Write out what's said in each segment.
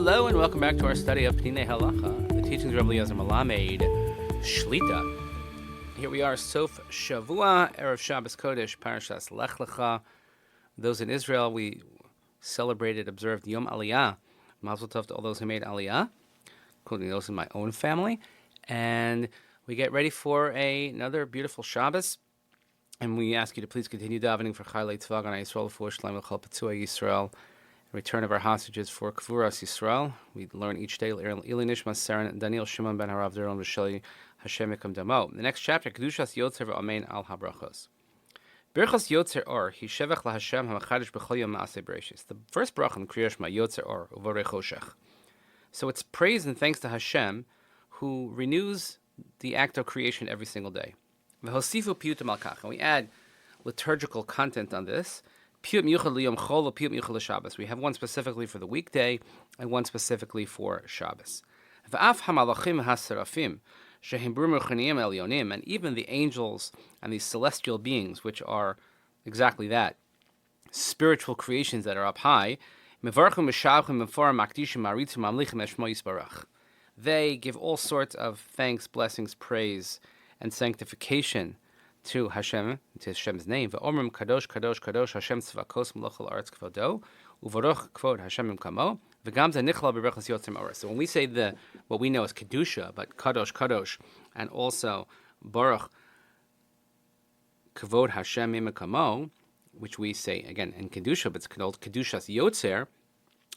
Hello and welcome back to our study of Peninei Halacha, the teachings of Rabbi Eliezer Melamed, Shlita. Here we are, Sof Shavua, Erev Shabbos Kodesh, Parashas Lech Lecha. Those in Israel, we observed Yom Aliyah. Mazel Tov to all those who made Aliyah, including those in my own family. And we get ready for another beautiful Shabbos. And we ask you to please continue davening for Chaylei Tzvah Gan Yisrael, for Shalom L'Chol Petzua Yisrael, return of our hostages for Kvuras Yisrael. We learn each day, Ili Nishmat Saren, Daniel Shimon ben Harav Duron, V'Sheli Hashem Yekam Damo. The next chapter, Kedusha of Yotzeir V'Amein Al HaBrachos. Birchas Yotzeir Or, Hi Shevach LaHashem HaMachadish B'Chol Yom Ma'aseh Bereishis. The first bracha in Kriya Shema, Yotzeir Or, Uvorei Choshech. So it's praise and thanks to Hashem, who renews the act of creation every single day. V'Hosifu Piyutim Al Kach. And we add liturgical content on this. We have one specifically for the weekday and one specifically for Shabbos. And even the angels and these celestial beings, which are exactly that, spiritual creations that are up high, they give all sorts of thanks, blessings, praise, and sanctification to Hashem, to Hashem's name. Ve'omrim kadosh kadosh kadosh Hashem tzvakos melachol aretz kvodo uvaroch kvod Hashem imkamo v'gam ze nichla b'berachas yotzeir ma'oros. So when we say what we know as Kedusha, but kadosh kadosh, and also baruch kvod Hashem imkamo, which we say again in Kedusha, but it's called Kedusha of Yotzeir.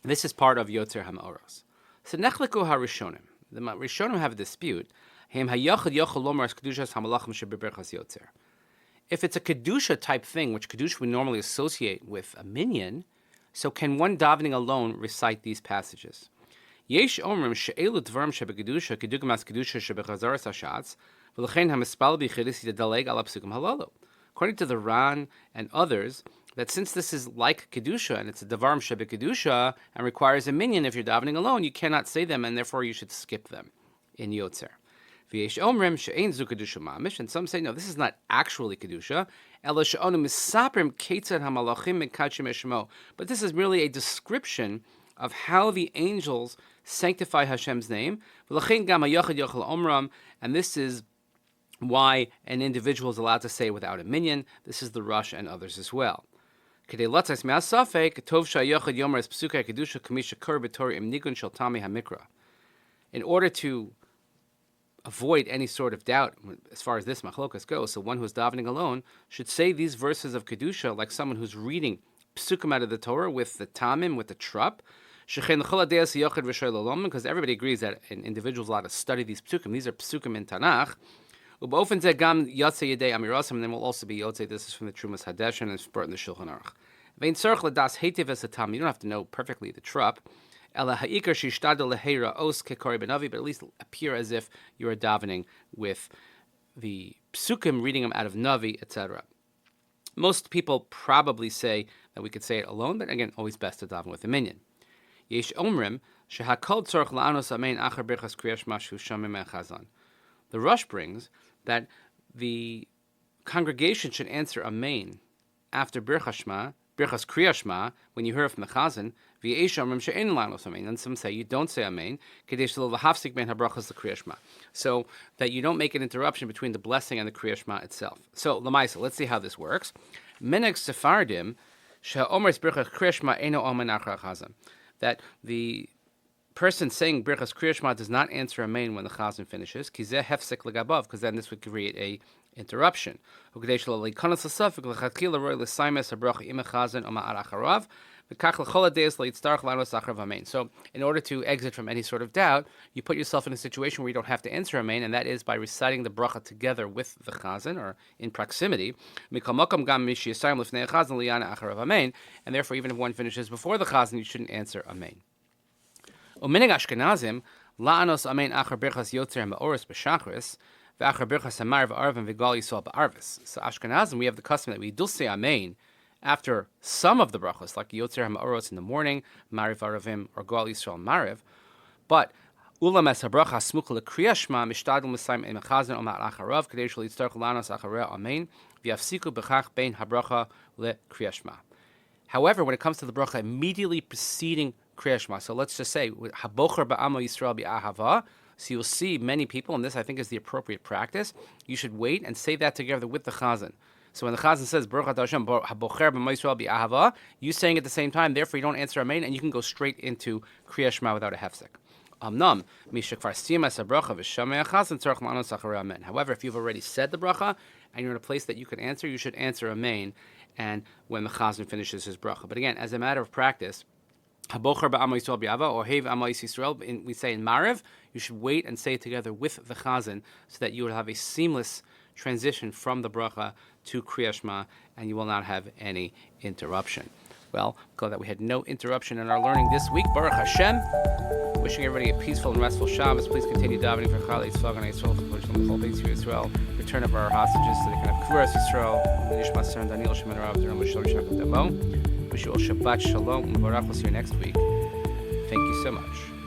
This is part of Yotzeir HaMa'oros. So nechleku harishonim. The Rishonim have a dispute. If it's a Kedusha type thing, which Kedusha we normally associate with a minyan, so can one davening alone recite these passages? According to the Ran and others, that since this is like Kedusha and it's a Devarim Shebe Kedusha and requires a minyan, if you're davening alone, you cannot say them and therefore you should skip them in Yotzeir. And some say, no, this is not actually Kedusha. But this is merely a description of how the angels sanctify Hashem's name. And this is why an individual is allowed to say without a minyan. This is the Rush and others as well. In order to avoid any sort of doubt as far as this machlokas goes, so one who's davening alone should say these verses of Kedusha like someone who's reading psukim out of the Torah with the tamim, with the trup, because everybody agrees that an individual is allowed to study these psukim. These are psukim in Tanakh. And then will also be yotzei. This is from the Trumas Hadesh and it's brought in the Shulchan Aruch. You don't have to know perfectly the trup, but at least appear as if you are davening with the psukim, reading them out of Navi, etc. Most people probably say that we could say it alone, but again, always best to daven with a minyan. The Rush brings that the congregation should answer Amen after Birchas Kriya Shema, when you hear it from the Chazan, and some say you don't say Amen, so that you don't make an interruption between the blessing and the Kriya Shema itself. So, Lamaisa, let's see how this works. That the person saying Birchas Kriya Shema does not answer Amen when the Chazan finishes, because then this would create a interruption. In order to exit from any sort of doubt, you put yourself in a situation where you don't have to answer Amen, and that is by reciting the bracha together with the Chazan, or in proximity. And therefore, even if one finishes before the Chazan, you shouldn't answer Amen. Uminig Ashkenazim, la'anos Amen achar birchas Yotzeir ma'oros b'shachris, v'achar birchas hamar v'arvim v'gal yisrael b'arvis. So Ashkenazim, we have the custom that we do say Amen after some of the brachos, like Yotzeir ma'oros in the morning, Mariv Aravim, or Gal Yisrael Mariv. But Ulam es habracha smucha lekriya shma mishtadel misayim em chazan omat acharav kadei shel yitzarch lanos acharei amen v'yafsiku b'chach bein habracha lekriya shma. However, when it comes to the bracha immediately preceding Kriya Shema. So let's just say, Habocher ba'amo Yisrael bi'ahava. So you'll see many people, and this I think is the appropriate practice. You should wait and say that together with the Chazan. So when the Chazan says, Baruch Atah Hashem, Habocher b'amo Yisrael bi'ahava, you saying at the same time, therefore you don't answer Amen, and you can go straight into Kriya Shema without a hefsek. However, if you've already said the bracha and you're in a place that you can answer, you should answer Amen, and when the Chazan finishes his bracha. But again, as a matter of practice, Habocher ba'amo Yisrael bi'ava, or Hev amo Yisrael, we say in Maariv, you should wait and say it together with the Chazan so that you will have a seamless transition from the bracha to Kriya Shema, and you will not have any interruption. Well, glad that we had no interruption in our learning this week. Baruch Hashem. Wishing everybody a peaceful and restful Shabbos. Please continue davening for Chal Yisrael and Yisrael, for the whole Beit Yisrael. Return of our hostages so they can have Kedusha of Yotzeir, Nishmat and Daniel Shemin Rav, Duram Shlomo Shakam Damo. Wish you all Shabbat Shalom and Baruch. We'll see you next week. Thank you so much.